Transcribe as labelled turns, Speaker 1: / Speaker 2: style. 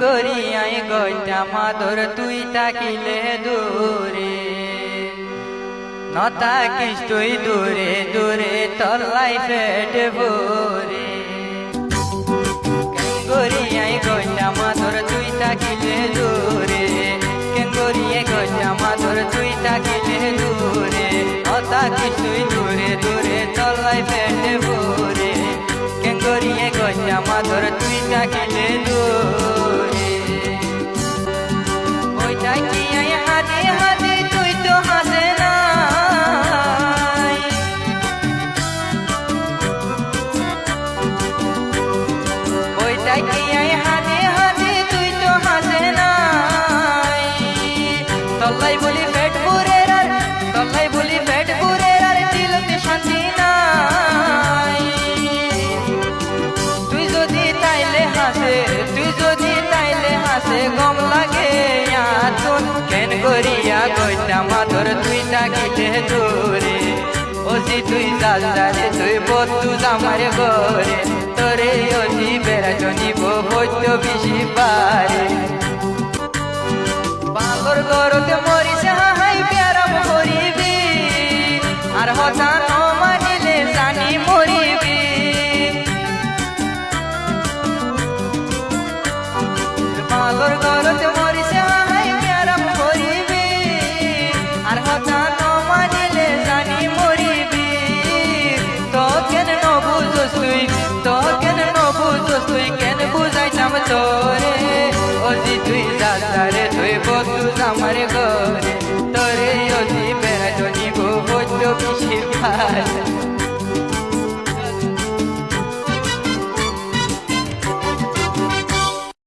Speaker 1: করি আই গইটা মাদর তুই থাকিলে দূরে নতাকিস তুই দূরে দূরে তল্লাই পেট ভরে কেন করি আই গইটা মাদর তুই থাকিলে দূরে কেন করি আই গইটা মাদর তুই থাকিলে দূরে নতাকিস তুই দূরে দূরে তল্লাই পেট ভরে কেন করি আই গইটা মাদর তুই থাকিলে দূরে ওইটা কি আই হাতে হাতে তুই তো হাসে না ওইটা কি আই হাতে হাতে তুই তো হাসে না তল্লাই বলি পেট পুরের আর তল্লাই বলি পেট পুরের আর দিলতে শান্তি নাই তুই যদি তাইলে হাসে গম লাগে আতুন কেন করিয়া গইটা মাদর তুই থাকিলে দূরে ওজি তুই জালদারে তুই বতু জামারে ঘরে তোরে ওজি বেড়া জনিব বৈদ্য বেশি পারে বালর গরতে মরিছে হাই প্যারাম করিবি আর হতা ন মানিলে জানি মরিবি বালর গরতে মরিছে হাই প্যারাম করিবি আর হতা ন মানিলে জানি মরিবি তো কেন ন বুঝোস তুই কেন বুঝাইতাম তোরে ওজি তুই যাতারে তুই বন্ধু আমার ঘরে তোরে ওজি বেড়া জনিব বৈদ্য বেশি ভাই